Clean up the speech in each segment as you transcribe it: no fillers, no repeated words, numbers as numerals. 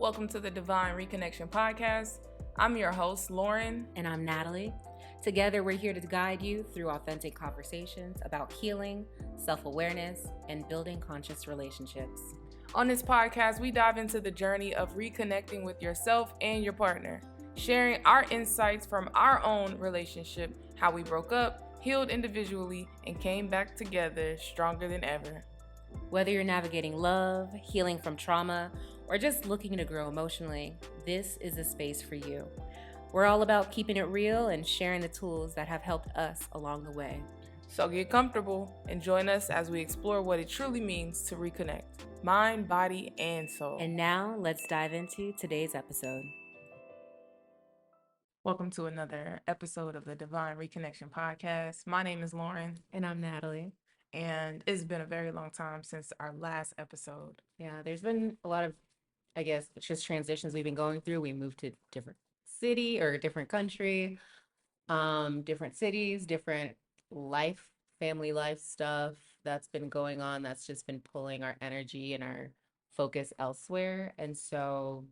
Welcome to the Divine Reconnection Podcast. I'm your host, Lauren. And I'm Natalie. Together, we're here to guide you through authentic conversations about healing, self-awareness, and building conscious relationships. On this podcast, we dive into the journey of reconnecting with yourself and your partner, sharing our insights from our own relationship, how we broke up, healed individually, and came back together stronger than ever. Whether you're navigating love, healing from trauma, or just looking to grow emotionally, this is a space for you. We're all about keeping it real and sharing the tools that have helped us along the way. So get comfortable and join us as we explore what it truly means to reconnect, mind, body, and soul. And now let's dive into today's episode. Welcome to another episode of the Divine Reconnection Podcast. My name is Lauren. And I'm Natalie. And it's been a very long time since our last episode. Yeah, there's been a lot of, just transitions we've been going through. We moved to different city or different country, different cities, different family life stuff that's been going on. That's just been pulling our energy and our focus elsewhere. And so,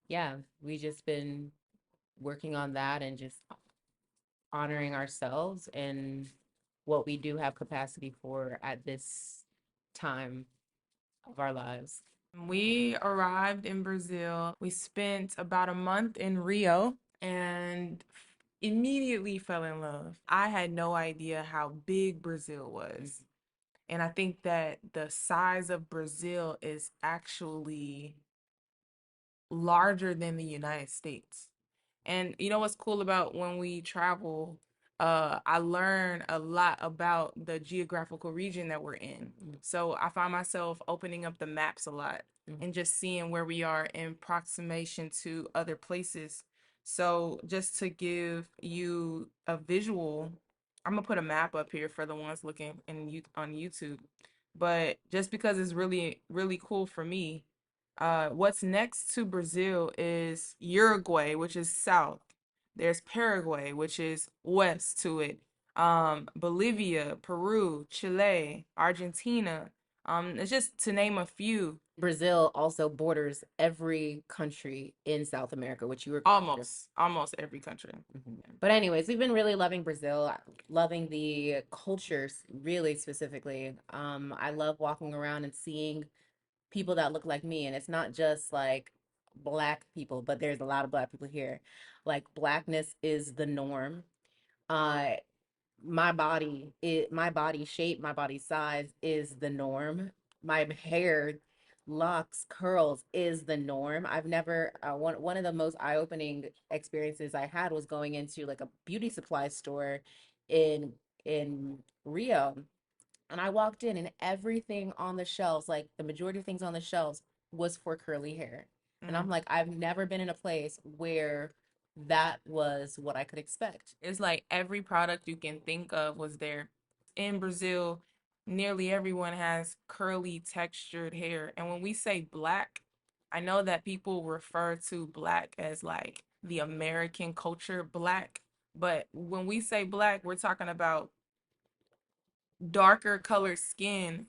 yeah, we just been working on that and just honoring ourselves and what we do have capacity for at this time of our lives. We arrived in Brazil. We spent about a month in Rio and immediately fell in love. I had no idea how big Brazil was. And I think that the size of Brazil is actually larger than the United States. And you know what's cool about when we travel? I learn a lot about the geographical region that we're in. So I find myself opening up the maps a lot and just seeing where we are in proximation to other places. So just to give you a visual, I'm gonna put a map up here for the ones looking on YouTube. But just because it's really, really cool for me, what's next to Brazil is Uruguay, which is south. There's Paraguay, which is west to it. Bolivia, Peru, Chile, Argentina. It's just to name a few. Brazil also borders every country in South America, which you were almost every country. But anyways, we've been really loving Brazil, loving the cultures really specifically. I love walking around and seeing people that look like me, and it's not just like Black people, but there's a lot of Black people here. Like Blackness is the norm. My body shape, my body size is the norm. My hair, locks, curls is the norm. I've never one of the most eye-opening experiences I had was going into like a beauty supply store in Rio. And I walked in and everything on the shelves, like the majority of things on the shelves, was for curly hair. And I'm like, I've never been in a place where that was what I could expect. It's like every product you can think of was there. In Brazil, nearly everyone has curly, textured hair. And when we say Black, I know that people refer to Black as like the American culture Black. But when we say Black, we're talking about darker colored skin,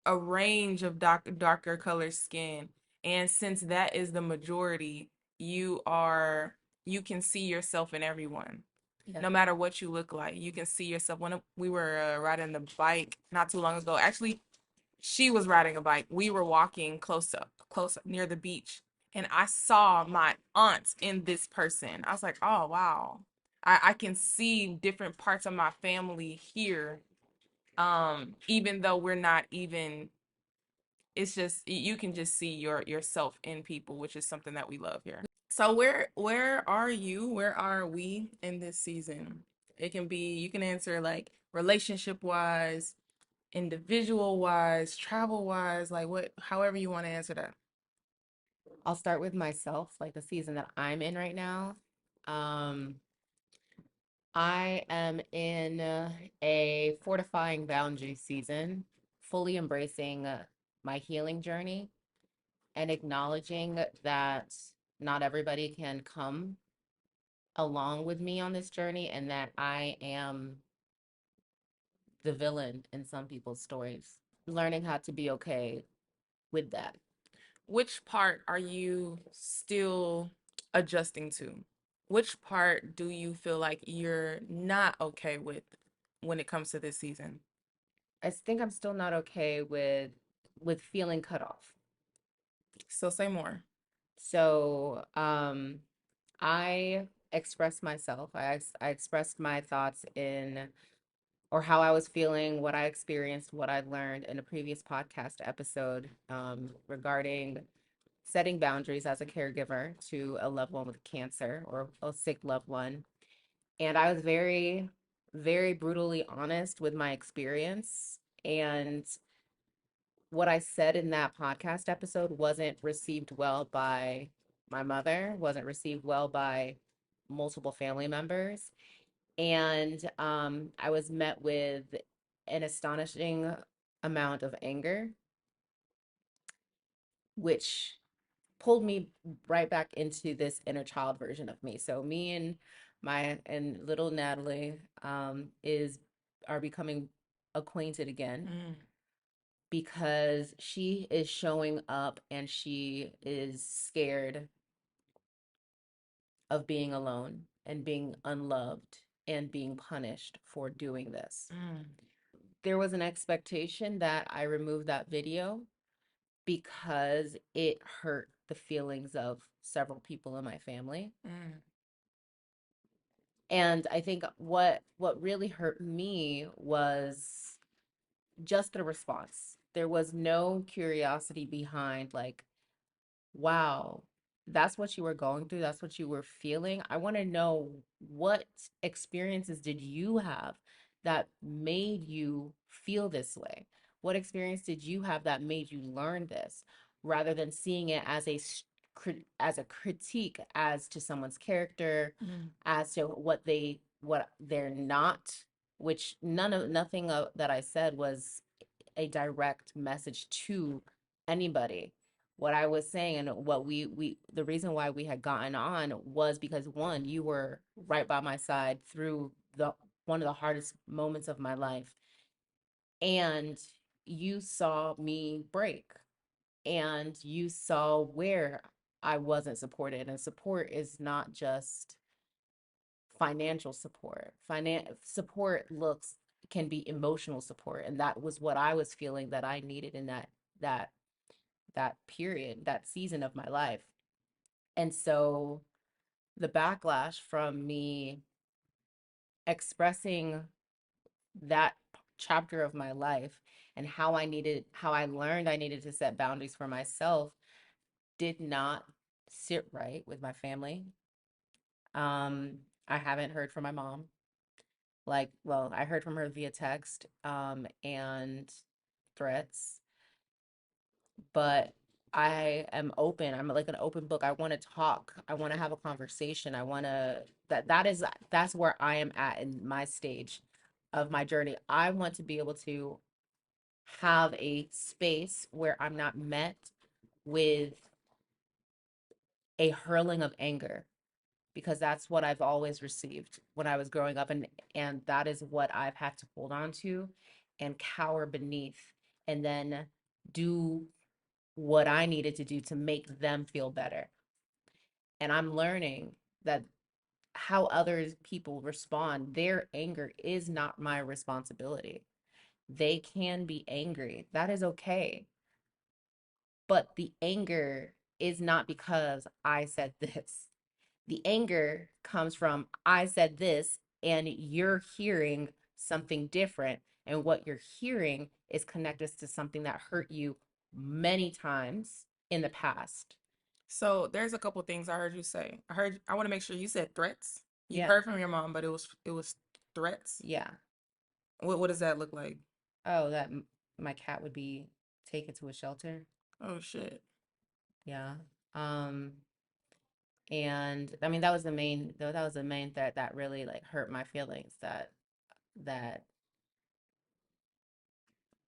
a range of darker colored skin. And since that is the majority, you can see yourself in everyone. Yeah. No matter what you look like, you can see yourself. When we were riding the bike not too long ago, actually, she was riding a bike. We were walking close up near the beach, and I saw my aunt in this person. I was like, oh, wow. I can see different parts of my family here, even though we're not even, it's just, you can just see yourself in people, which is something that we love here. So where are you? Where are we in this season? It can be, you can answer like relationship wise, individual wise, travel wise, like however you want to answer that. I'll start with myself, like the season that I'm in right now. I am in a fortifying boundary season, fully embracing my healing journey and acknowledging that not everybody can come along with me on this journey and that I am the villain in some people's stories. Learning how to be okay with that. which part are you still adjusting to? Which part do you feel like you're not okay with when it comes to this season? I think I'm still not okay with feeling cut off. So say more. So, I expressed myself. I expressed my thoughts in or how I was feeling, what I experienced, what I learned in a previous podcast episode regarding setting boundaries as a caregiver to a loved one with cancer or a sick loved one. And I was very, very brutally honest with my experience. And what I said in that podcast episode wasn't received well by my mother, wasn't received well by multiple family members. And I was met with an astonishing amount of anger, which pulled me right back into this inner child version of me. So me and little Natalie is are becoming acquainted again Mm, because she is showing up and she is scared of being alone and being unloved and being punished for doing this. mm, There was an expectation that I remove that video because it hurt the feelings of several people in my family. mm. And I think what really hurt me was just the response. There was no curiosity behind like, wow, that's what you were going through, that's what you were feeling. I want to know what experiences did you have that made you feel this way? What experience did you have that made you learn this rather than seeing it as as a critique as to someone's character, Mm. as to what they're not, which nothing that I said was a direct message to anybody. What I was saying and what we the reason why we had gotten on was because one, you were right by my side through the one of the hardest moments of my life, and you saw me break, and you saw where I wasn't supported. And support is not just financial support. Support looks can be emotional support, and that was what I was feeling that I needed in that that period, that season of my life. And so the backlash from me expressing that chapter of my life and how I learned I needed to set boundaries for myself did not sit right with my family. Um, I haven't heard from my mom. Like, well, I heard from her via text, and threats, but I am open. I'm like an open book. I want to talk. I want to have a conversation. I want to that's where I am at in my stage of my journey. I want to be able to have a space where I'm not met with a hurling of anger because that's what I've always received when I was growing up, and that is what I've had to hold on to and cower beneath and then do what I needed to do to make them feel better. And I'm learning that how other people respond, their anger is not my responsibility. They can be angry. That is okay. But the anger is not because I said this. The anger comes from I said this and you're hearing something different. And what you're hearing is connected to something that hurt you many times in the past. So there's a couple things I heard you say. I want to make sure you said threats. You Yeah. heard from your mom, but it was threats. Yeah. What does that look like? Oh, that my cat would be taken to a shelter. Oh shit. Yeah. Um, and I mean that was the main threat that really like hurt my feelings that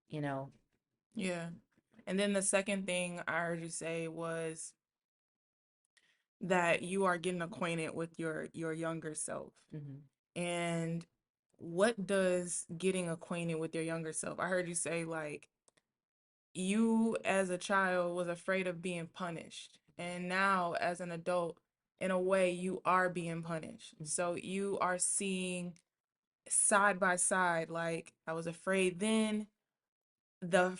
you know. Yeah. And then the second thing I heard you say was that you are getting acquainted with your younger self. Mhm. And what does getting acquainted with your younger self? I heard you say like you as a child was afraid of being punished, and now as an adult, in a way, you are being punished. So you are seeing side by side, like I was afraid then, the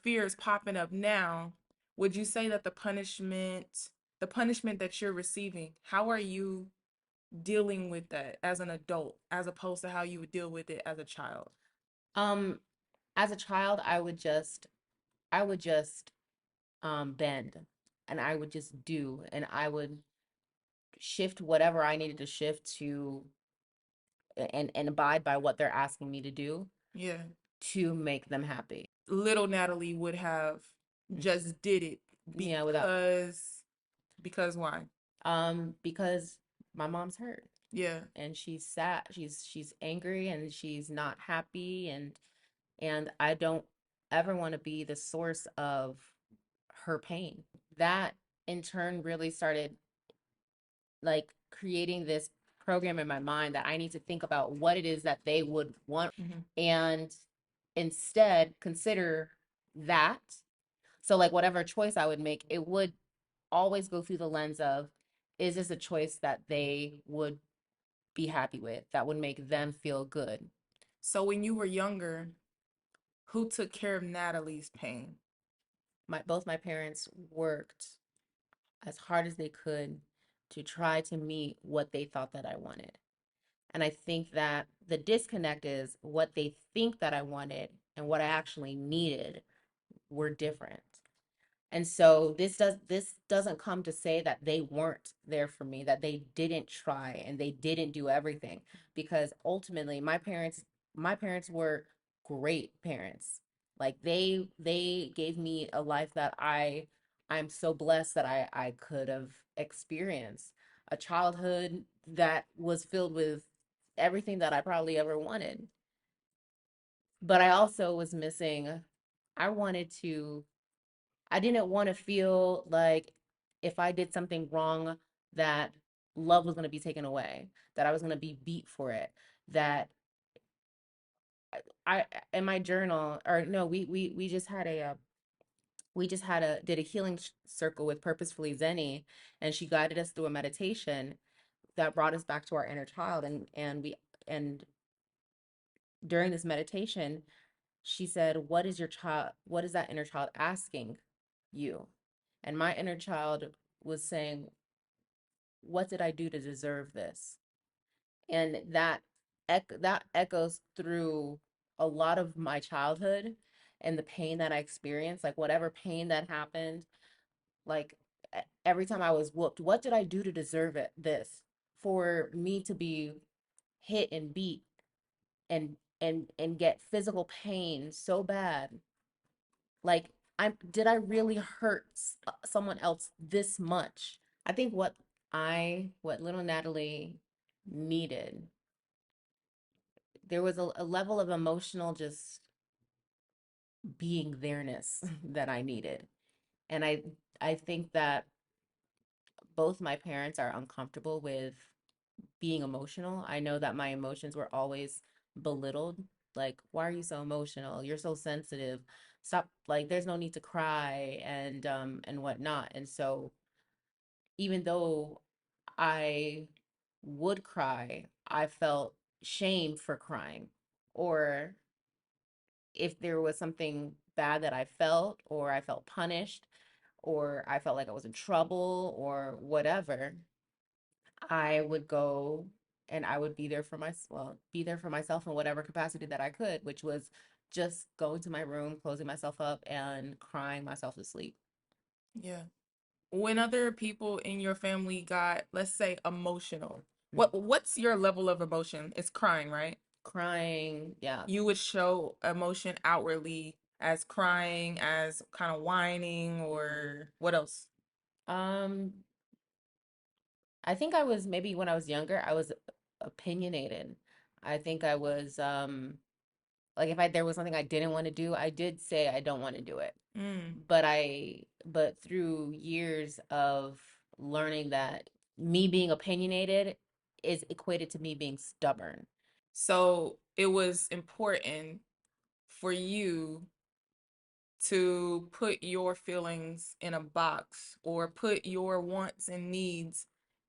fear is popping up now. Would you say that the punishment that you're receiving, how are you dealing with that as an adult as opposed to how you would deal with it as a child? Um, as a child, I would just bend, and I would just do, and I would shift whatever I needed to shift to, and abide by what they're asking me to do Yeah. to make them happy. Little Natalie would have just did it Yeah, without because why? because my mom's hurt, Yeah. and she's sad, she's angry, and she's not happy, and I don't ever want to be the source of her pain. That in turn really started like creating this program in my mind that I need to think about what it is that they would want, Hmm. and instead consider that. So like whatever choice I would make, it would always go through the lens of, is this a choice that they would be happy with, that would make them feel good? So when you were younger, who took care of Natalie's pain? My both my parents worked as hard as they could to try to meet what they thought that I wanted. And I think that the disconnect is what they think that I wanted and what I actually needed were different. And so this doesn't come to say that they weren't there for me, that they didn't try and they didn't do everything, because ultimately my parents were great parents. Like they gave me a life that I'm so blessed that I could have experienced, a childhood that was filled with everything that I probably ever wanted. But I also was missing, I wanted to I didn't want to feel like if I did something wrong, that love was going to be taken away, that I was going to be beat for it, that I in my journal, or no, we just had a did a healing circle with Purposefully Zenny, and she guided us through a meditation that brought us back to our inner child, and during this meditation she said, what is that inner child asking you? And my inner child was saying, what did I do to deserve this? And that echoes through a lot of my childhood and the pain that I experienced, like whatever pain that happened, like every time I was whooped, what did I do to deserve this? For me to be hit and beat and get physical pain so bad, like, I really hurt someone else this much? I think what little Natalie needed, there was a level of emotional just being there-ness that I needed. And I think that both my parents are uncomfortable with being emotional. I know that my emotions were always belittled. Like, why are you so emotional? You're so sensitive. Stop, like there's no need to cry, and whatnot. And so even though I would cry, I felt shame for crying. Or if there was something bad that I felt, or I felt punished, or I felt like I was in trouble, or whatever, I would go and I would be there for myself in whatever capacity that I could, which was just going to my room, closing myself up, and crying myself to sleep. Yeah. When other people in your family got, let's say, emotional, Mhm. what's your level of emotion? It's crying, right? Crying, yeah. You would show emotion outwardly as crying, as kind of whining, or what else? Um, I think I was, maybe when I was younger, I was opinionated. I think I was like, if I there was something I didn't want to do, I did say I don't want to do it. Mm. But through years of learning that me being opinionated is equated to me being stubborn. So it was important for you to put your feelings in a box or put your wants and needs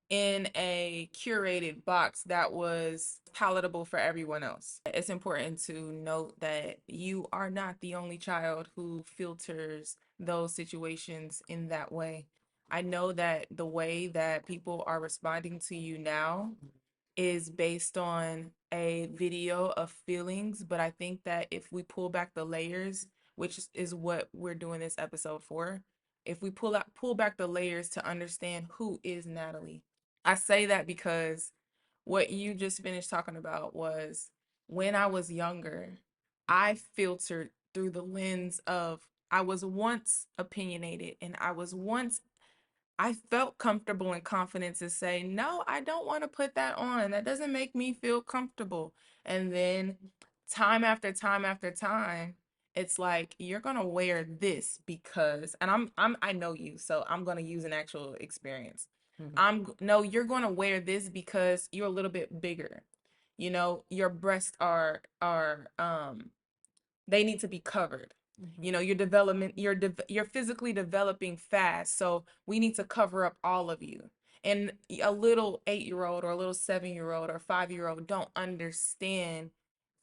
in a curated box that was palatable for everyone else. It's important to note that you are not the only child who filters those situations in that way. I know that the way that people are responding to you now is based on a video of feelings, but I think that if we pull back the layers, which is what we're doing this episode for, if we pull back the layers to understand who is Natalie. I say that because what you just finished talking about was when I was younger, I filtered through the lens of I was once opinionated and I felt comfortable and confident to say, no, I don't want to put that on. That doesn't make me feel comfortable. And then time after time after time, it's like you're gonna wear this because, and I know you, so I'm gonna use an actual experience. Mm-hmm. No, you're gonna wear this because you're a little bit bigger. You know, your breasts are they need to be covered. Mm-hmm. You know, your development, you're physically developing fast, so we need to cover up all of you. And a little 8-year-old or a little 7-year-old or 5-year-old don't understand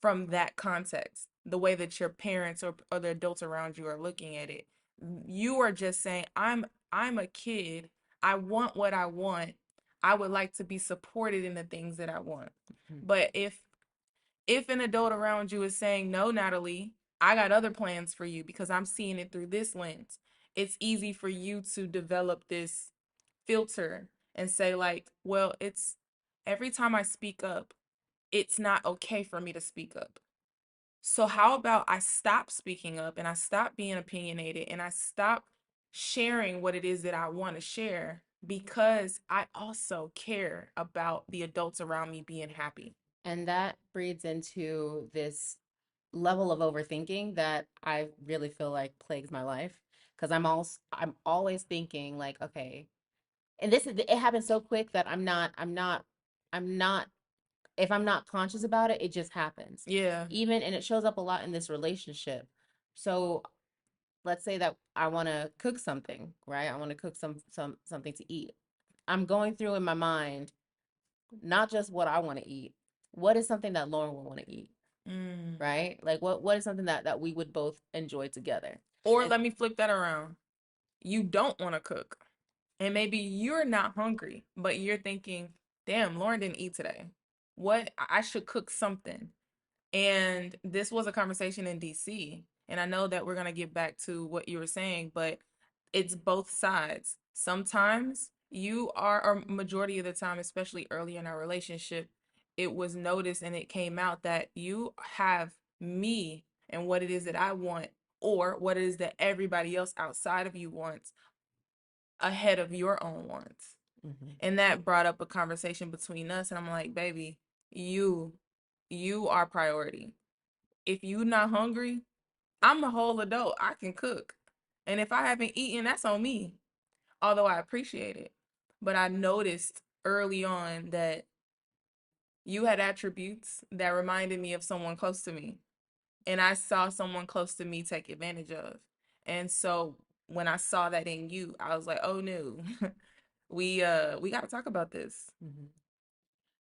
from that context the way that your parents or the adults around you are looking at it. You are just saying, I'm a kid. I want what I want. I would like to be supported in the things that I want. Mm-hmm. But if an adult around you is saying, no, Natalie, I got other plans for you because I'm seeing it through this lens, it's easy for you to develop this filter and say, like, well, it's every time I speak up, it's not okay for me to speak up. So, how about I stop speaking up and I stop being opinionated and I stop sharing what it is that I want to share because I also care about the adults around me being happy. And that breeds into this level of overthinking that I really feel like plagues my life because I'm always thinking like, okay, and this is it happens so quick that I'm not if I'm not conscious about it, it just happens. Yeah. Even and it shows up a lot in this relationship. So let's say that I want to cook something, right? I want to cook something to eat. I'm going through in my mind not just what I want to eat. What is something that Lauren will want to eat, Mm. right? Like what is something that we would both enjoy together? Or And let me flip that around. You don't want to cook. And maybe you're not hungry, but you're thinking, damn, Lauren didn't eat today. What? I should cook something. And this was a conversation in DC. And I know that we're going to get back to what you were saying, but it's both sides. Sometimes you are, or majority of the time, especially early in our relationship, it was noticed and it came out that you have me and what it is that I want, or what it is that everybody else outside of you wants ahead of your own wants. mm-hmm. And that brought up a conversation between us. And I'm like, baby, you, you are priority. If you not hungry, I'm a whole adult. I can cook. And if I haven't eaten, that's on me. Although I appreciate it. But I noticed early on that you had attributes that reminded me of someone close to me. And I saw someone close to me take advantage of. And so when I saw that in you, I was like, oh no. We got to talk about this. Mm-hmm.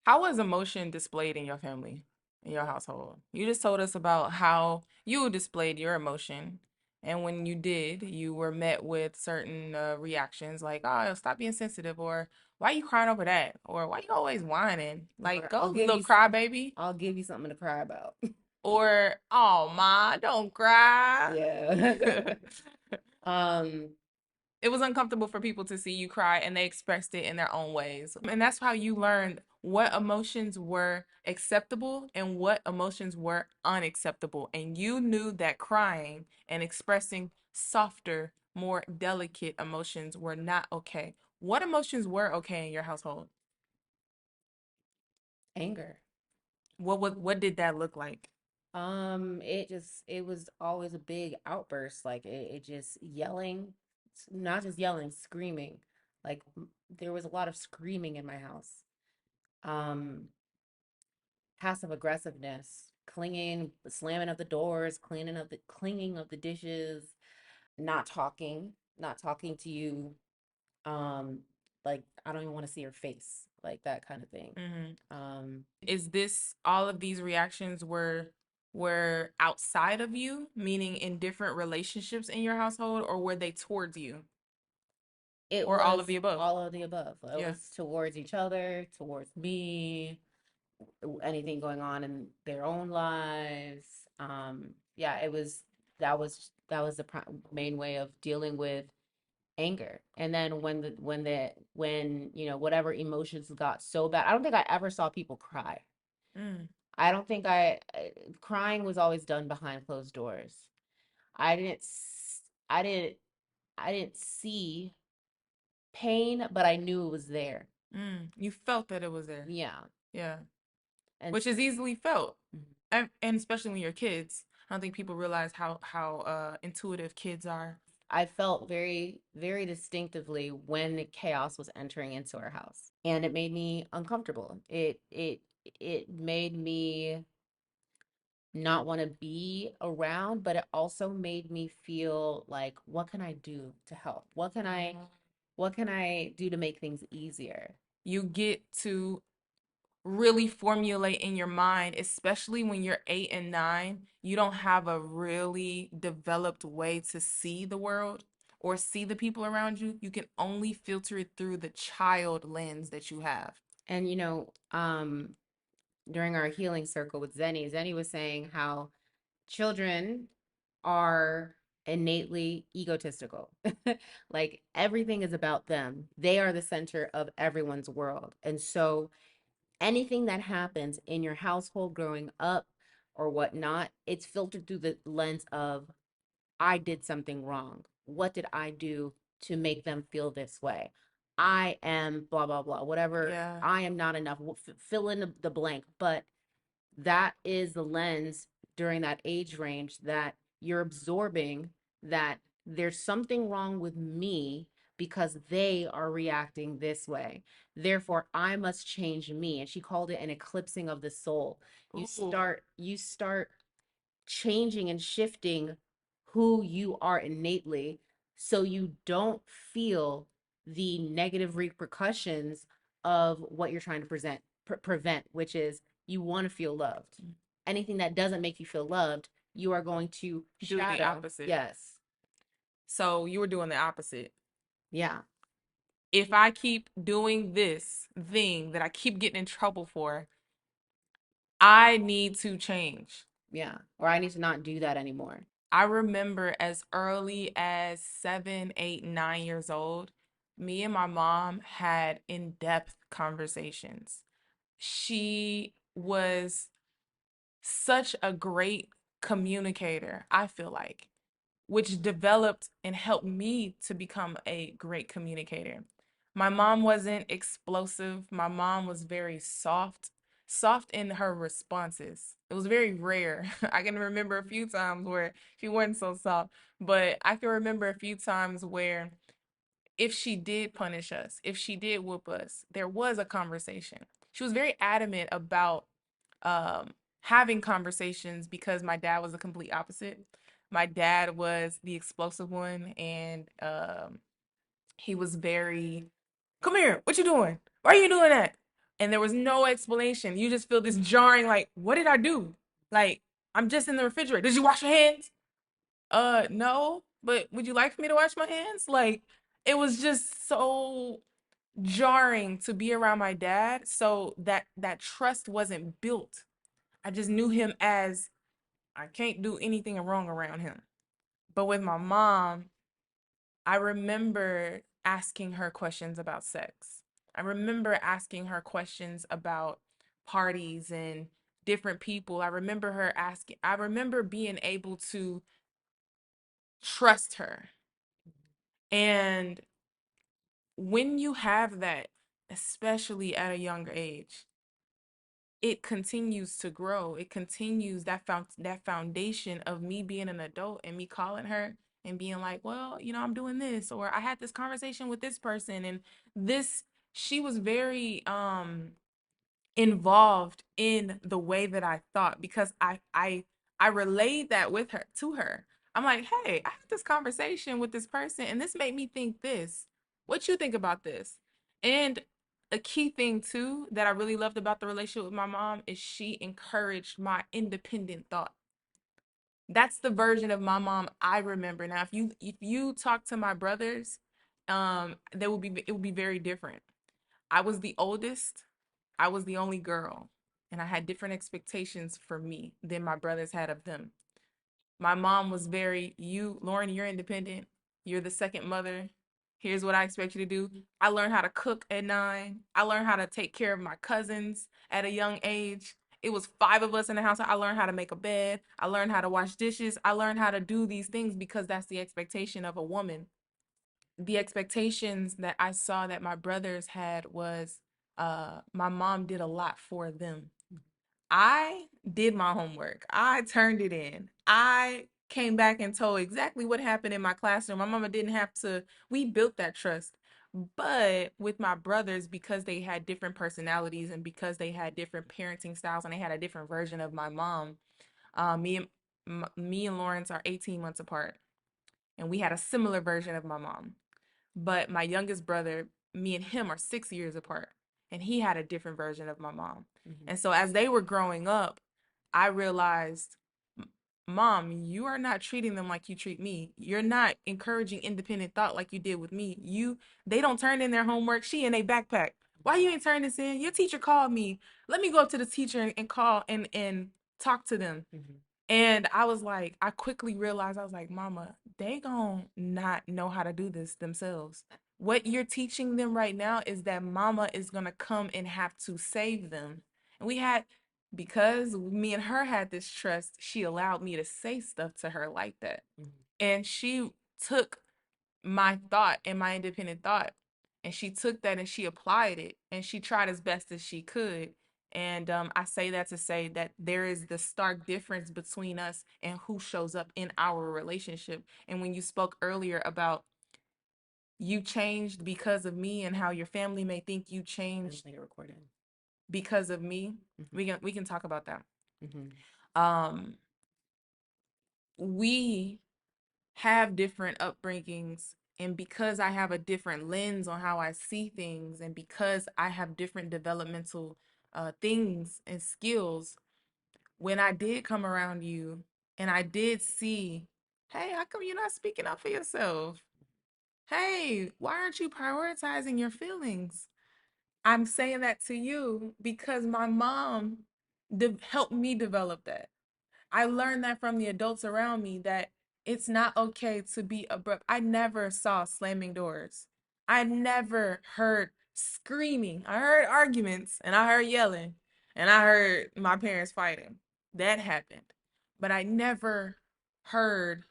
How was emotion displayed in your family, in your household? You just told us about how you displayed your emotion. And when you did, you were met with certain reactions like, oh, stop being sensitive, or why you crying over that? Or why you always whining? Like, Or go, little crybaby. I'll give you something to cry about. Or, oh, ma, don't cry. Yeah. um It was uncomfortable for people to see you cry and they expressed it in their own ways. And that's how you learned what emotions were acceptable and what emotions were unacceptable. And you knew that crying and expressing softer, more delicate emotions were not okay. What emotions were okay in your household? Anger. What did that look like? It was always a big outburst. Like it just yelling, not just yelling, screaming. Like there was a lot of screaming in my house. Um, Passive aggressiveness, clinging, slamming of the doors, cleaning of the clinging of the dishes. not talking to you, um, like I don't even want to see your face, like that kind of thing. Hmm. Um, Is this all of these reactions were outside of you, meaning in different relationships in your household, or were they towards you, it or all of was the above? all of the above. It Yeah. was towards each other, towards me, anything going on in their own lives. Yeah, it was that was the main way of dealing with anger. And then when you know whatever emotions got so bad, I don't think I ever saw people cry. Mm, I don't think I crying was always done behind closed doors. I didn't I didn't I didn't see pain, but I knew it was there. you felt that it was there. Yeah. Yeah. And Which is easily felt. mhm. And especially when you're kids. I don't think people realize how intuitive kids are. I felt very, very distinctively when chaos was entering into our house, and it made me uncomfortable. It made me not want to be around, but it also made me feel like, what can I do to help? What can I do to make things easier? You get to really formulate in your mind, especially when you're 8 and 9, you don't have a really developed way to see the world or see the people around you. You can only filter it through the child lens that you have. And during our healing circle with Zenny was saying how children are innately egotistical. Like everything is about them. They are the center of everyone's world. And so anything that happens in your household growing up or whatnot, it's filtered through the lens of I did something wrong. What did I do to make them feel this way? I am blah, blah, blah, whatever. Yeah. I am not enough. Fill in the blank. But that is the lens during that age range that you're absorbing, that there's something wrong with me because they are reacting this way. Therefore, I must change me. And she called it an eclipsing of the soul. Ooh. You start changing and shifting who you are innately so you don't feel the negative repercussions of what you're trying to prevent, which is you want to feel loved. Anything that doesn't make you feel loved, you are going to Do the shadow. opposite. Yes. So you were doing the opposite. Yeah. If I keep doing this thing that I keep getting in trouble for, I need to change. Yeah. Or I need to not do that anymore. I remember as early as 7, 8, 9 years old, me and my mom had in-depth conversations. She was such a great communicator, I feel like, which developed and helped me to become a great communicator. My mom wasn't explosive. My mom was very soft in her responses. It was very rare. I can remember a few times where she wasn't so soft, but I can remember a few times where if she did punish us, if she did whoop us, there was a conversation. She was very adamant about um, having conversations because my dad was a complete opposite. My dad was the explosive one, and he was very, come here, what you doing? Why are you doing that? And there was no explanation. You just feel this jarring, like, what did I do? Like, I'm just in the refrigerator. Did you wash your hands? No, but would you like for me to wash my hands? Like, it was just so jarring to be around my dad. So that trust wasn't built. I just knew him as I can't do anything wrong around him. But with my mom, I remember asking her questions about sex. I remember asking her questions about parties and different people. I remember being able to trust her. And when you have that, especially at a younger age, it continues to grow. It continues that foundation of me being an adult and me calling her and being like, well, I'm doing this, or I had this conversation with this person, and this she was very involved in the way that I thought because I relayed that with her to her. I'm like, hey, I had this conversation with this person and this made me think this. What you think about this? And a key thing too that I really loved about the relationship with my mom is she encouraged my independent thought. That's the version of my mom I remember. Now, if you talk to my brothers, there will be it will be very different. I was the oldest. I was the only girl, and I had different expectations for me than my brothers had of them. My mom was very, you, Lauren, you're independent. You're the second mother. Here's what I expect you to do. I learned how to cook at 9. I learned how to take care of my cousins at a young age. It was 5 of us in the house. I learned how to make a bed. I learned how to wash dishes. I learned how to do these things because that's the expectation of a woman. The expectations that I saw that my brothers had was my mom did a lot for them. I did my homework. I turned it in. I came back and told exactly what happened in my classroom. My mama didn't have to, we built that trust. But with my brothers, because they had different personalities and because they had different parenting styles and they had a different version of my mom, me and Lawrence are 18 months apart. And we had a similar version of my mom. But my youngest brother, me and him are 6 years apart, and he had a different version of my mom. Mm-hmm. And so as they were growing up, I realized, Mom, you are not treating them like you treat me. You're not encouraging independent thought like you did with me. They don't turn in their homework. She in a backpack. Why you ain't turn this in? Your teacher called me. Let me go up to the teacher and call and talk to them. Mm-hmm. And I was like, I quickly realized, I was like, Mama, they gon' not know how to do this themselves. What you're teaching them right now is that Mama is gonna come and have to save them. And because me and her had this trust, she allowed me to say stuff to her like that. Mm-hmm. And she took my thought and my independent thought, and she took that and she applied it, and she tried as best as she could. And I say that to say that there is the stark difference between us and who shows up in our relationship. And when you spoke earlier about you changed because of me and how your family may think you changed because of me, mm-hmm. we can talk about that. Mm-hmm. We have different upbringings, and because I have a different lens on how I see things, and because I have different developmental things and skills, when I did come around you and I did see, hey, how come you're not speaking up for yourself? Hey, why aren't you prioritizing your feelings? I'm saying that to you because my mom helped me develop that. I learned that from the adults around me, that it's not okay to be abrupt. I never saw slamming doors. I never heard screaming. I heard arguments and I heard yelling and I heard my parents fighting. That happened. But I never heard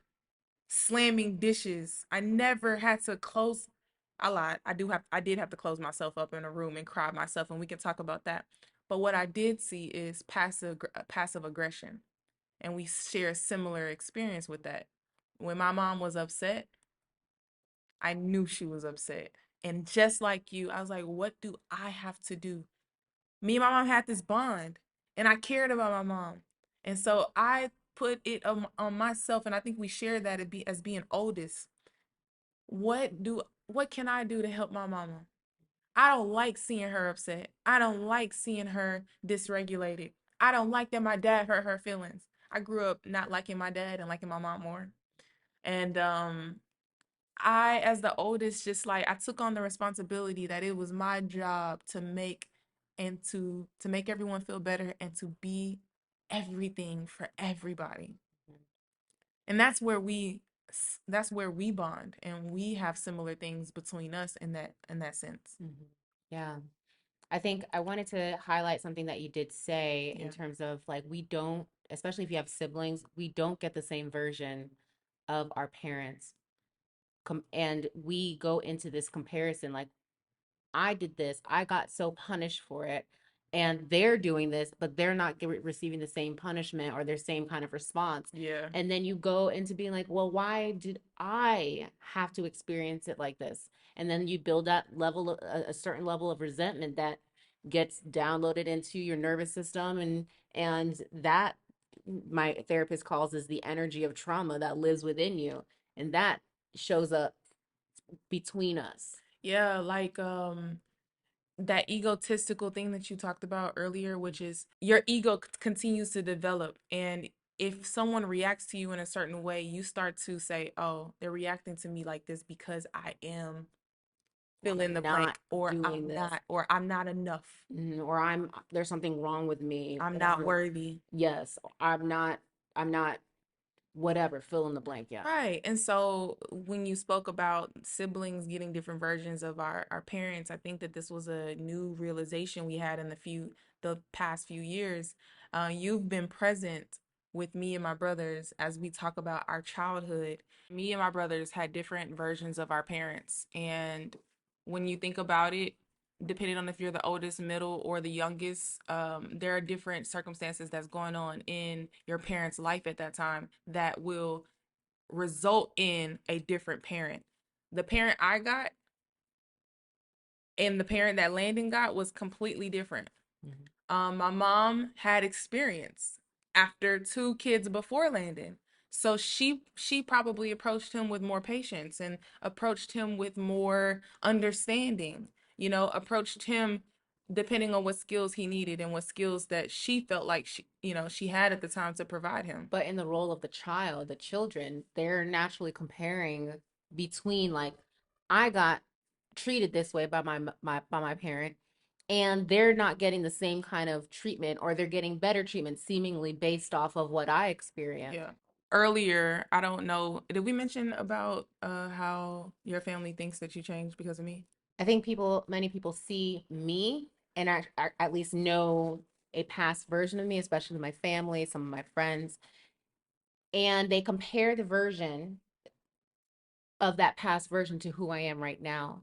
slamming dishes. I never had to close. I lied. I did have to close myself up in a room and cry myself, and we can talk about that. But what I did see is passive aggression, and we share a similar experience with that. When my mom was upset, I knew she was upset. And just like you, I was like, what do I have to do? Me and my mom had this bond, and I cared about my mom. And so I put it on myself, and I think we share that as being oldest. What can I do to help my mama? I don't like seeing her upset. I don't like seeing her dysregulated. I don't like that my dad hurt her feelings. I grew up not liking my dad and liking my mom more. And I, as the oldest, just like I took on the responsibility that it was my job to make and to make everyone feel better and to be everything for everybody. And that's where we bond, and we have similar things between us in that sense. Mm-hmm. Yeah. I think I wanted to highlight something that you did say in terms of like, we don't, especially if you have siblings, we don't get the same version of our parents. And we go into this comparison like, I did this, I got so punished for it, and they're doing this, but they're not receiving the same punishment or their same kind of response. Yeah. And then you go into being like, well, why did I have to experience it like this? And then you build that level of a certain level of resentment that gets downloaded into your nervous system, and that my therapist calls is the energy of trauma that lives within you, and that shows up between us. Yeah, like that egotistical thing that you talked about earlier, which is your ego continues to develop. And if someone reacts to you in a certain way, you start to say, oh, they're reacting to me like this because I am fill in the blank, Not or doing I'm this, not, or I'm not enough. or I'm there's something wrong with me, I'm or not worthy. yes, I'm not whatever, fill in the blank. Yeah. Right. And so when you spoke about siblings getting different versions of our parents, I think that this was a new realization we had in the past few years. You've been present with me and my brothers as we talk about our childhood. Me and my brothers had different versions of our parents. And when you think about it, depending on if you're the oldest, middle, or the youngest, there are different circumstances that's going on in your parents' life at that time that will result in a different parent. The parent I got and the parent that Landon got was completely different. My mom had experience after two kids before Landon. So she probably approached him with more patience and approached him with more understanding, approached him depending on what skills he needed and what skills that she felt like she had at the time to provide him. But in the role of the children, they're naturally comparing between, like, I got treated this way by my parent, and they're not getting the same kind of treatment, or they're getting better treatment seemingly based off of what I experienced. Yeah. Earlier, I don't know, did we mention about how your family thinks that you changed because of me? I think many people see me and at least know a past version of me, especially my family, some of my friends, and they compare the version of that past version to who I am right now.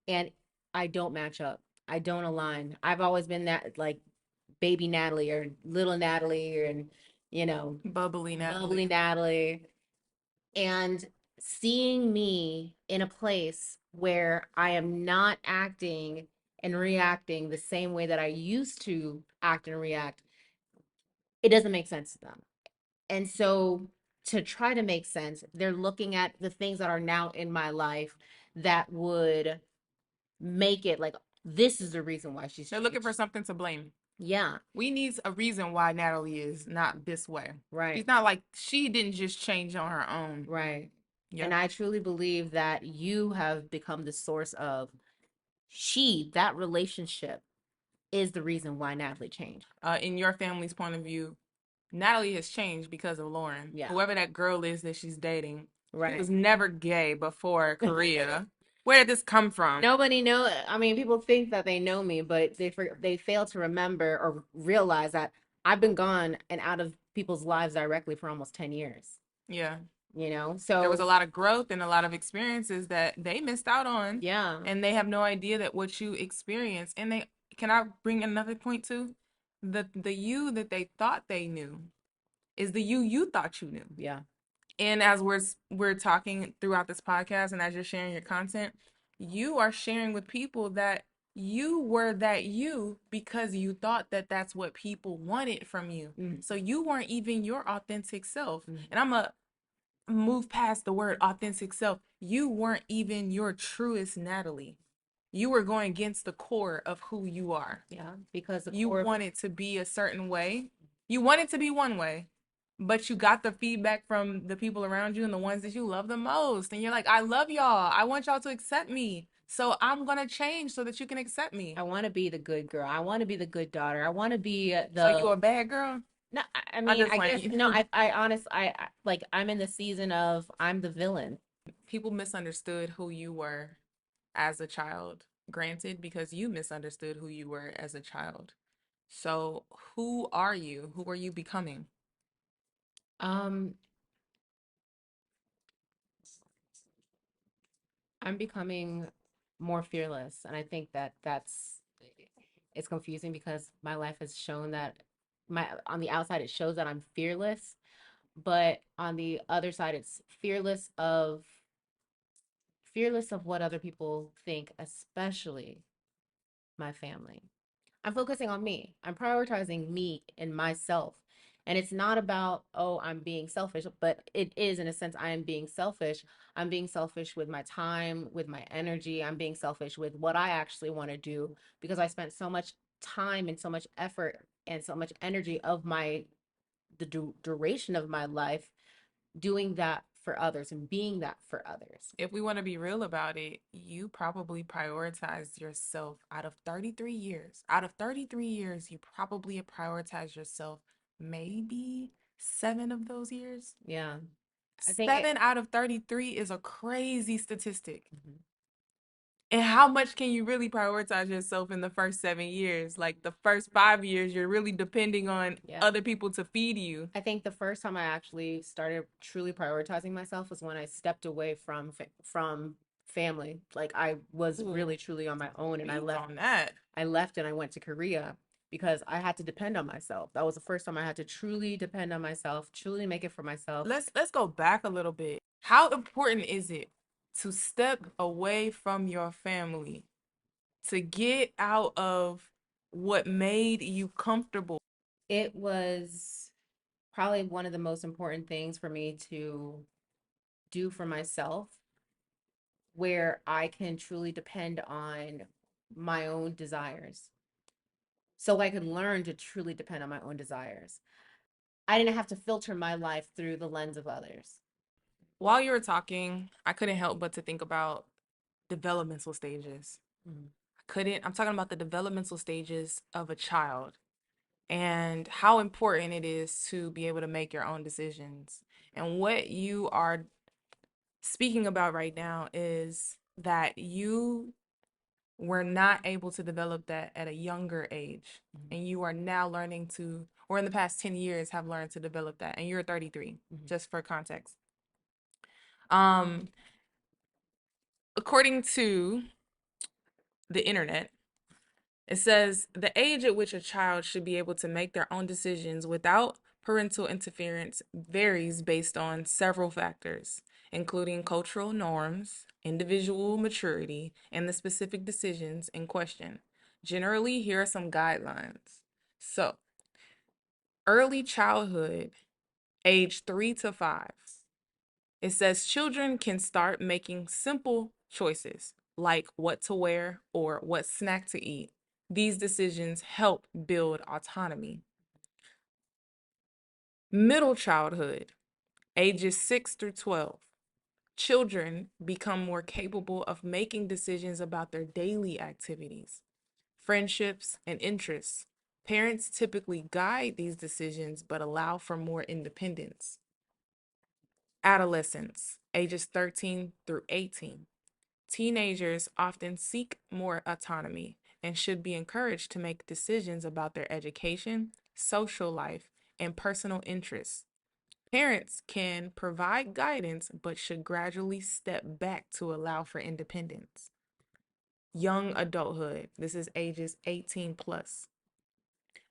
And I don't match up. I don't align. I've always been that, like, baby Natalie or little Natalie, and Bubbly bubbly Natalie. Natalie. And seeing me in a place where I am not acting and reacting the same way that I used to act and react, it doesn't make sense to them. And so, to try to make sense, they're looking at the things that are now in my life that would make it like, this is the reason why she's They're looking changed. for something to blame. Yeah, We need a reason why Natalie is not this way. right, She's not like she didn't just change on her own. right. Yeah. And I truly believe that you have become the source of that relationship is the reason why Natalie changed. In your family's point of view, Natalie has changed because of Lauren. Yeah, Whoever that girl is that she's dating, she right. was never gay before Korea. Where did this come from? Nobody know. I mean, people think that they know me, but they fail to remember or realize that I've been gone and out of people's lives directly for almost 10 years. Yeah. There was So a lot of growth and a lot of experiences that they missed out on, yeah, and they have no idea that what you experienced. And they can I bring another point too? The you that they thought they knew is the you thought you knew. yeah, And as we're talking throughout this podcast, and as you're sharing your content, you are sharing with people that you were that you because you thought that that's what people wanted from you. So you weren't even your authentic self. And I'm a move past the word authentic self. You weren't even your truest Natalie. You were going against the core of who you are. yeah, because the You core wanted to be a certain way. You wanted to be one way, but you got the feedback from the people around you and the ones that you love the most. And you're like, I love y'all. I want y'all to accept me. So I'm going to change so that you can accept me. I want to be the good girl. I want to be the good daughter. I want to be So the you a bad girl? no. I I'm mean, just I guess playing. no. I honest. Like, I'm in the season of I'm the villain. People misunderstood who you were as a child. Granted, because you misunderstood who you were as a child. So who are you? Who are you becoming? Um, I'm becoming more fearless, and I think that it's confusing because my life has shown that my on the outside it shows that I'm fearless, but on the other side it's fearless of what other people think, especially my family. I'm focusing on me. I'm prioritizing me and myself. And it's not about, oh, I'm being selfish, but it is in a sense, I am being selfish. I'm being selfish with my time, with my energy. I'm being selfish with what I actually want to do because I spent so much time and so much effort and so much energy of the duration of my life doing that for others and being that for others. If we want to be real about it, you probably prioritized yourself out of 33 years. Out of 33 years, you probably prioritized yourself maybe 7 of those years. Yeah. I think it, 7 out of 33 is a crazy statistic. Mhm. And how much can you really prioritize yourself in the first 7 years? Like the first 5 years, you're really depending on Yeah. other people to feed you. I think the first time I actually started truly prioritizing myself was when I stepped away from family. Like I was Ooh, really truly on my own, and I speak left. on that. I left and I went to Korea because I had to depend on myself. That was the first time I had to truly depend on myself, truly make it for myself. Let's go back a little bit. How important is it to step away from your family, to get out of what made you comfortable? It was probably one of the most important things for me to do for myself, where I can truly depend on my own desires. So I could learn to truly depend on my own desires. I didn't have to filter my life through the lens of others. While you were talking, I couldn't help but to think about developmental stages. Mhm. I'm talking about the developmental stages of a child and how important it is to be able to make your own decisions. And what you are speaking about right now is that you were not able to develop that at a younger age. Mhm. And you are now learning to, or in the past 10 years, have learned to develop that. And you're 33, just for context. Um, According to the internet, it says the age at which a child should be able to make their own decisions without parental interference varies based on several factors, including cultural norms, individual maturity, and the specific decisions in question. Generally, here are some guidelines. So, early childhood, age 3 to 5. It says children can start making simple choices like what to wear or what snack to eat. These decisions help build autonomy. Middle childhood, ages 6 through 12. Children become more capable of making decisions about their daily activities, friendships, and interests. Parents typically guide these decisions but allow for more independence. Adolescence, ages 13 through 18. Teenagers often seek more autonomy and should be encouraged to make decisions about their education, social life, and personal interests. Parents can provide guidance but should gradually step back to allow for independence. Young adulthood, this is ages 18 plus.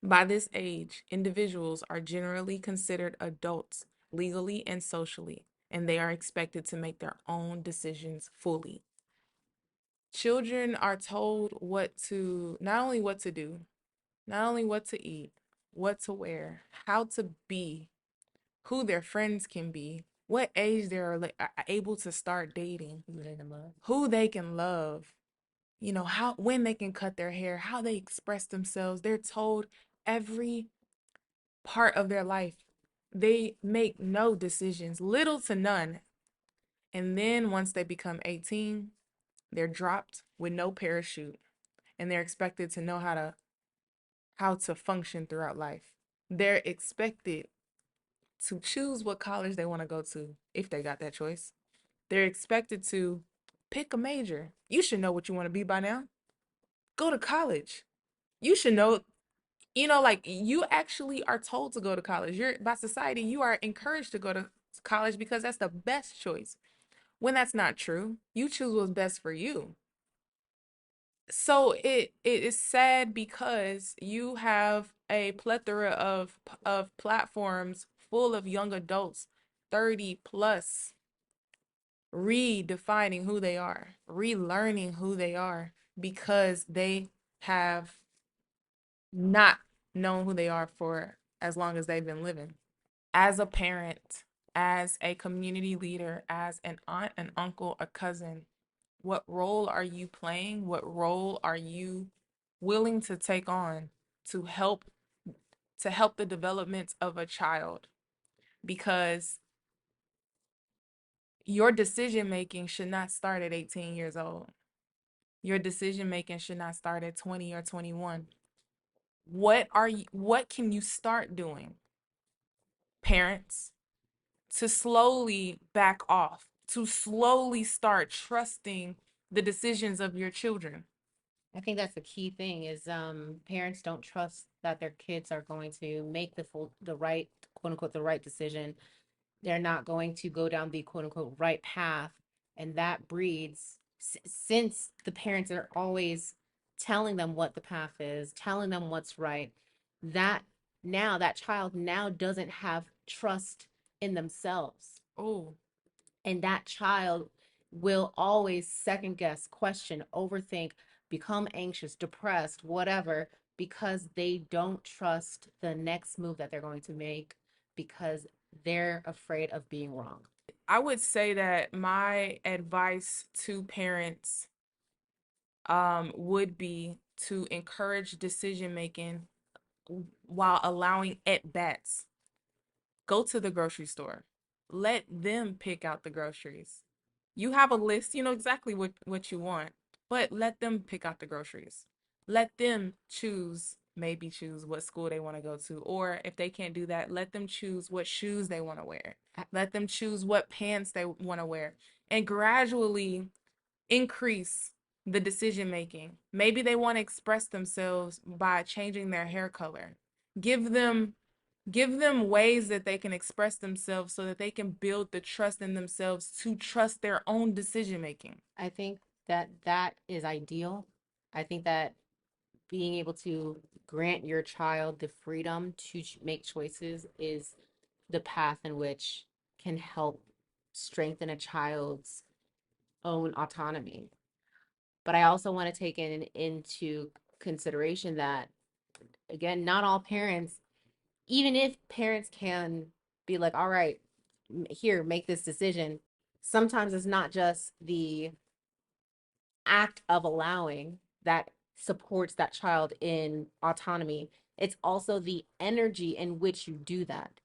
By this age, individuals are generally considered adults legally and socially, and they are expected to make their own decisions fully. Children are told not only what to do, not only what to eat, what to wear, how to be, who their friends can be, what age they're able to start dating, who they can love, how when they can cut their hair, how they express themselves. They're told every part of their life. They make no decisions, little to none. And then once they become 18, they're dropped with no parachute and they're expected to know how to function throughout life. They're expected to choose what college they want to go to if they got that choice. They're expected to pick a major. You should know what you want to be by now. Go to college. You should know, like you actually are told to go to college. You're by society, you are encouraged to go to college because that's the best choice. When that's not true, you choose what's best for you. So it is sad because you have a plethora of platforms full of young adults 30 plus redefining who they are, relearning who they are because they have not known who they are for as long as they've been living. As a parent, as a community leader, as an aunt, an uncle, a cousin, what role are you playing? What role are you willing to take on to help the development of a child? Because your decision making should not start at 18 years old. Your decision making should not start at 20 or 21. What can you start doing, parents, to slowly back off, to slowly start trusting the decisions of your children? I think that's the key thing is parents don't trust that their kids are going to make the right, quote unquote, the right decision. They're not going to go down the quote unquote right path. And that breeds, since the parents are always telling them what the path is, telling them what's right, that now that child now doesn't have trust in themselves. Oh, And that child will always second guess, question, overthink, become anxious, depressed, whatever, because they don't trust the next move that they're going to make because they're afraid of being wrong. I would say that my advice to parents would be to encourage decision making while allowing at bats. Go to the grocery store. Let them pick out the groceries. You have a list, you know exactly what you want, but let them pick out the groceries. Let them choose, maybe choose what school they want to go to. Or if they can't do that, let them choose what shoes they want to wear. Let them choose what pants they want to wear. And gradually increase the decision making. Maybe they want to express themselves by changing their hair color. Give them ways that they can express themselves so that they can build the trust in themselves to trust their own decision making. I think that that is ideal. I think that being able to grant your child the freedom to make choices is the path in which can help strengthen a child's own autonomy. But I also want to take into consideration that, again, not all parents, even if parents can be like, all right, here, make this decision, sometimes it's not just the act of allowing that supports that child in autonomy. It's also the energy in which you do that.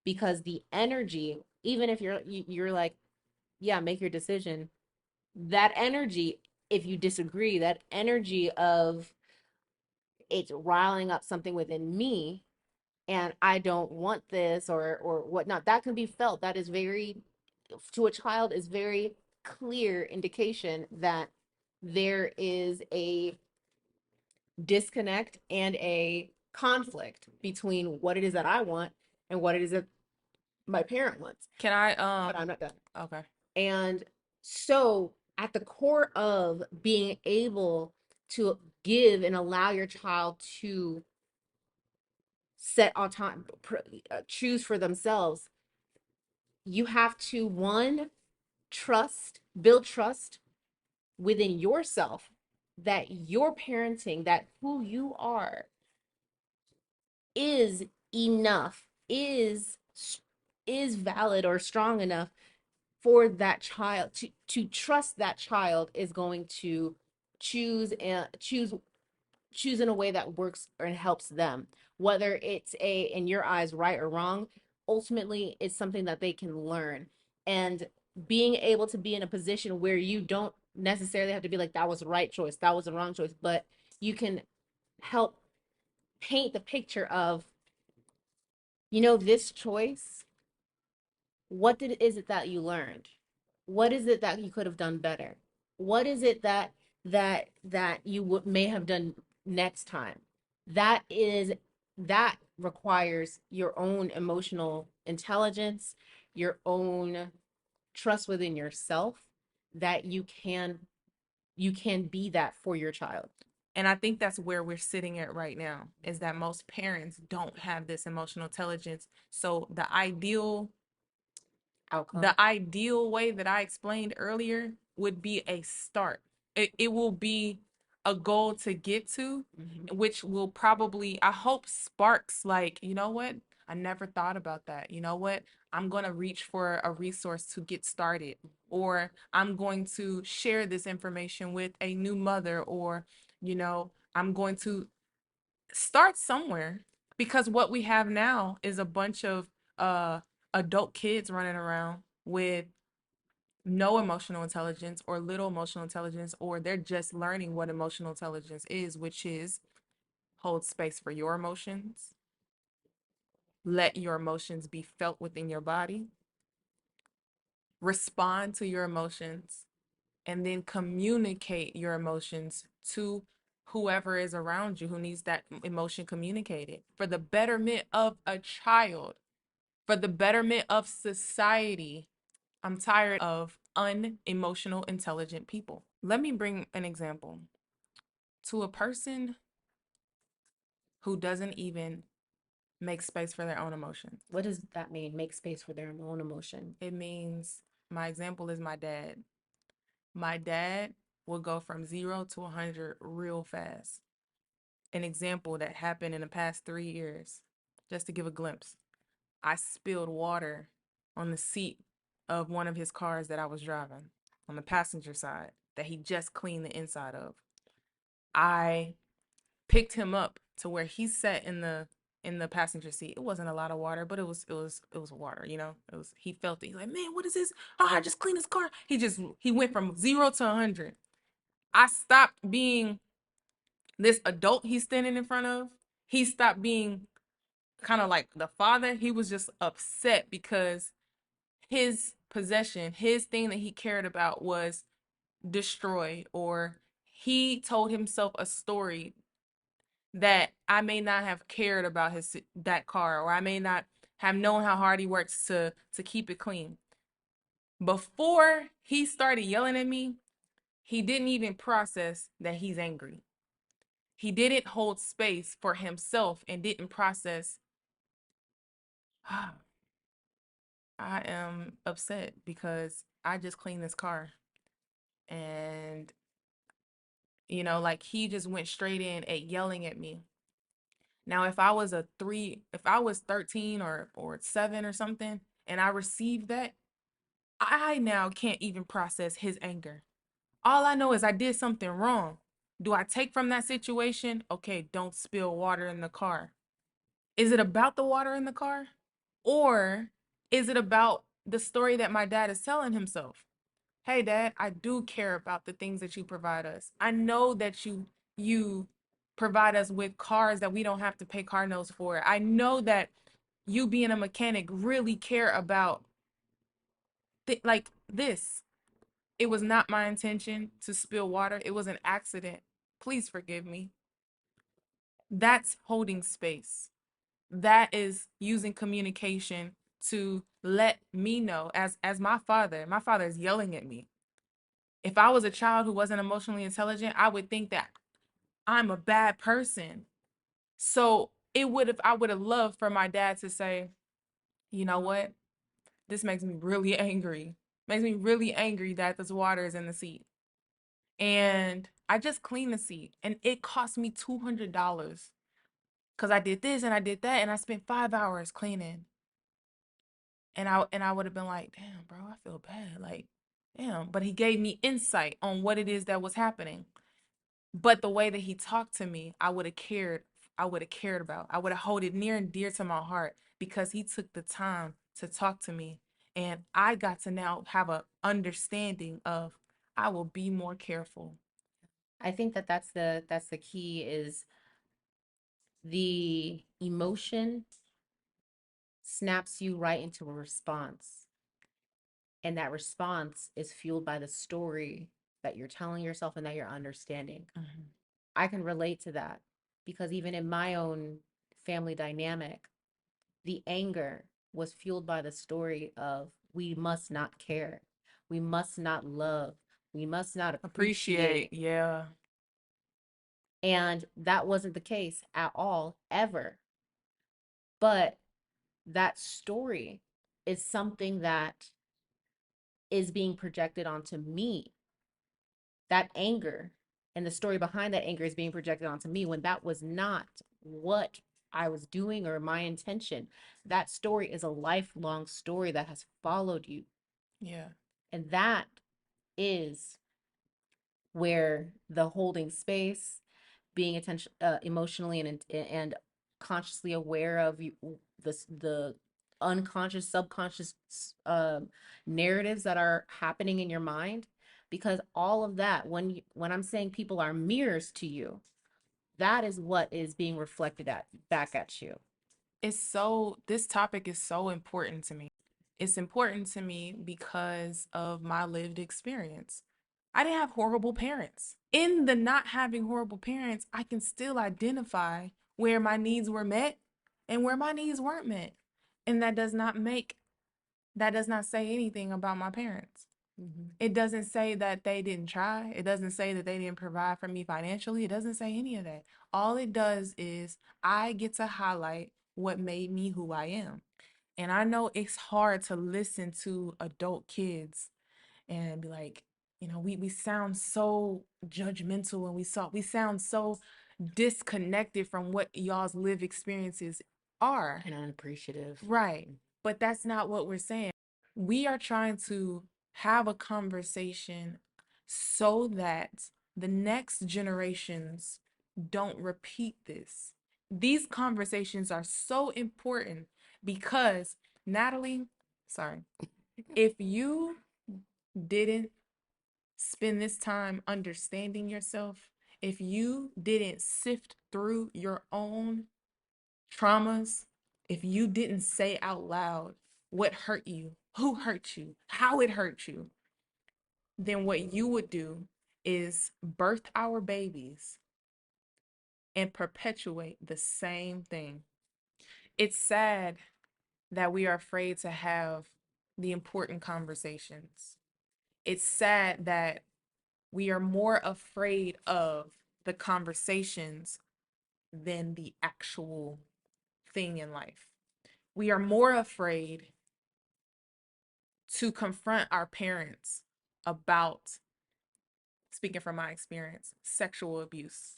Because the energy, even if you're like, yeah, make your decision, that energy, if you disagree, that energy of it's riling up something within me and I don't want this or whatnot, that can be felt. That is very, to a child, is very clear indication that there is a disconnect and a conflict between what it is that I want and what it is that my parent wants. Can I But I'm not done. okay. And so, at the core of being able to give and allow your child to set autonomy, choose for themselves, you have to, one, build trust within yourself that your parenting, that who you are, is enough, is valid or strong enough for that child to trust that child is going to choose and choose in a way that works and helps them, whether it's a, in your eyes, right or wrong. Ultimately it's something that they can learn, and being able to be in a position where you don't necessarily have to be like, that was the right choice, that was the wrong choice, but you can help paint the picture of, this choice, is it that you learned? What is it that you could have done better? What is it that you may have done next time? That requires your own emotional intelligence, your own trust within yourself, that you can be that for your child. And I think that's where we're sitting at right now, is that most parents don't have this emotional intelligence. So Outcome. the ideal way that I explained earlier would be a start. It will be a goal to get to, Mm-hmm. which will probably, I hope, sparks like, you know what? I never thought about that. You know what? I'm going to reach for a resource to get started, or I'm going to share this information with a new mother, or, I'm going to start somewhere, because what we have now is a bunch of uh adult kids running around with no emotional intelligence or little emotional intelligence, or they're just learning what emotional intelligence is, which is hold space for your emotions, let your emotions be felt within your body, respond to your emotions, and then communicate your emotions to whoever is around you who needs that emotion communicated for the betterment of a child, for the betterment of society. I'm tired of unemotional, intelligent people. Let me bring an example. To a person who doesn't even make space for their own emotions, What does that mean? Make space for their own emotion. it means, my example is my dad. My dad will go from 0 to 100 real fast. An example that happened in the past 3 years, just to give a glimpse. I spilled water on the seat of one of his cars that I was driving on the passenger side that he just cleaned the inside of. I picked him up to where he sat in the passenger seat. It wasn't a lot of water, but it was water, you know? It was he felt it. He's like, "Man, what is this? Oh, I just cleaned his car." He went from 0 to 100. I stopped being this adult he's standing in front of. He stopped being kind of like the father. He was just upset because his possession, his thing that he cared about was destroyed, or he told himself a story that I may not have cared about his that car, or I may not have known how hard he works to keep it clean. Before he started yelling at me, he didn't even process that he's angry. He didn't hold space for himself and didn't process, I am upset because I just cleaned this car. And, like he just went straight in at yelling at me. Now, if I was 13 or 7 or something, and I received that, I now can't even process his anger. All I know is I did something wrong. Do I take from that situation? Okay, don't spill water in the car. Is it about the water in the car? Or is it about the story that my dad is telling himself? Hey dad, I do care about the things that you provide us. I know that you provide us with cars that we don't have to pay car notes for. I know that you being a mechanic really care about like this. It was not my intention to spill water. It was an accident. Please forgive me. That's holding space. That is using communication to let me know, as my father is yelling at me. If I was a child who wasn't emotionally intelligent, I would think that I'm a bad person. So I would have loved for my dad to say, you know what? This makes me really angry. Makes me really angry that this water is in the seat. And I just cleaned the seat and it cost me $200 because I did this and I did that and I spent 5 hours cleaning. And I would have been like, damn, bro, I feel bad. Like, damn. But he gave me insight on what it is that was happening. But the way that he talked to me, I would have cared. I would have cared about. I would have held it near and dear to my heart because he took the time to talk to me. And I got to now have a understanding of I will be more careful. I think that that's the key is the emotion snaps you right into a response. And that response is fueled by the story that you're telling yourself and that you're understanding. Mhm. I can relate to that because even in my own family dynamic, the anger was fueled by the story of we must not care, we must not love, we must not appreciate. Appreciate, yeah. And that wasn't the case at all, ever. But that story is something that is being projected onto me. That anger And the story behind that anger is being projected onto me when that was not what I was doing or my intention. That story is a lifelong story that has followed you. Yeah. And that is where the holding space, being attention, emotionally and consciously aware of you, the unconscious, subconscious narratives that are happening in your mind, because all of that, when I'm saying people are mirrors to you, that is what is being reflected at back at you. This topic is so important to me. It's important to me because of my lived experience. I didn't have horrible parents. In the not having horrible parents, I can still identify where my needs were met and where my needs weren't met. And that does not say anything about my parents. Mm-hmm. It doesn't say that they didn't try. It doesn't say that they didn't provide for me financially. It doesn't say any of that. All it does is I get to highlight what made me who I am. And I know it's hard to listen to adult kids and be like, we sound so judgmental and we sound so disconnected from what y'all's lived experiences are. And unappreciative. Right. But that's not what we're saying. We are trying to have a conversation so that the next generations don't repeat this. These conversations are so important because, Natalie, sorry, if you didn't spend this time understanding yourself, if you didn't sift through your own traumas, if you didn't say out loud what hurt you, who hurt you, how it hurt you, then what you would do is birth our babies and perpetuate the same thing. It's sad that we are afraid to have the important conversations. It's sad that we are more afraid of the conversations than the actual thing in life. We are more afraid to confront our parents about, speaking from my experience, sexual abuse.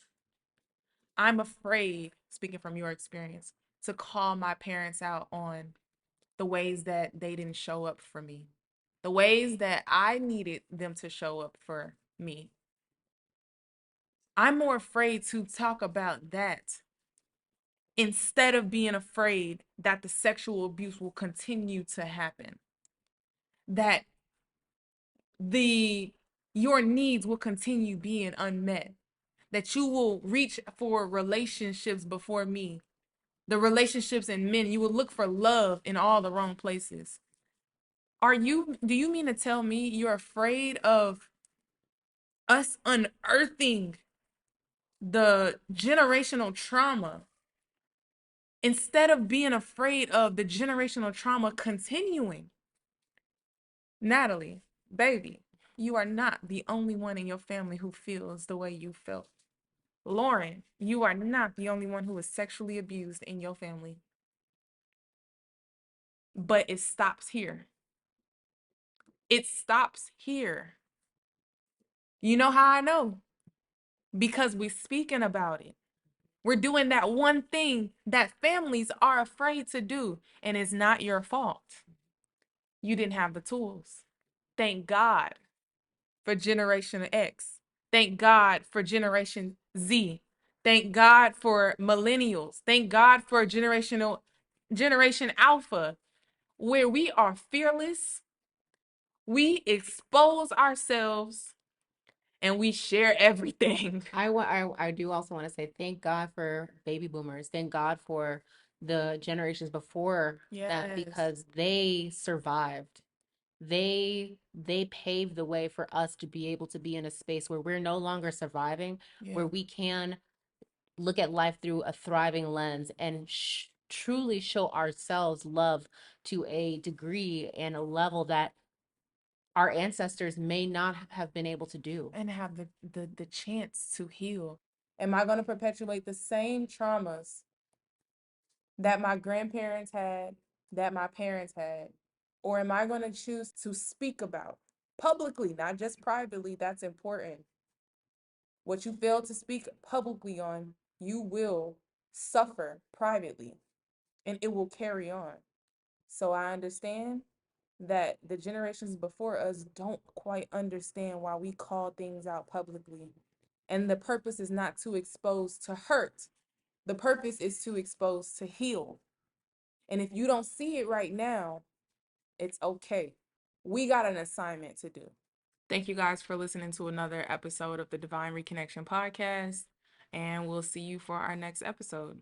I'm afraid, speaking from your experience, to call my parents out on the ways that they didn't show up for me, the ways that I needed them to show up for me. I'm more afraid to talk about that instead of being afraid that the sexual abuse will continue to happen, that the your needs will continue being unmet, that you will reach for relationships before me, the relationships in men, you will look for love in all the wrong places. Do you mean to tell me you're afraid of us unearthing the generational trauma instead of being afraid of the generational trauma continuing? Natalie, baby, you are not the only one in your family who feels the way you felt. Lauren, you are not the only one who was sexually abused in your family. But it stops here. It stops here. You know how I know? Because we're speaking about it. We're doing that one thing that families are afraid to do, and it's not your fault. You didn't have the tools. Thank God for Generation X. Thank God for Generation Z. Thank God for millennials. Thank God for Generation Alpha, where we are fearless, we expose ourselves, and we share everything. I do also want to say thank God for baby boomers. Thank God for the generations before that, Yes. because they survived. They paved the way for us to be able to be in a space where we're no longer surviving, Yeah. where we can look at life through a thriving lens and truly show ourselves love to a degree and a level that our ancestors may not have been able to do. And have the chance to heal. Am I going to perpetuate the same traumas that my grandparents had, that my parents had? Or am I going to choose to speak about publicly, not just privately? That's important. What you fail to speak publicly on, you will suffer privately and it will carry on. So I understand that the generations before us don't quite understand why we call things out publicly. And the purpose is not to expose to hurt, the purpose is to expose to heal. And if you don't see it right now, it's okay. We got an assignment to do. Thank you guys for listening to another episode of the Divine Reconnection Podcast, and we'll see you for our next episode.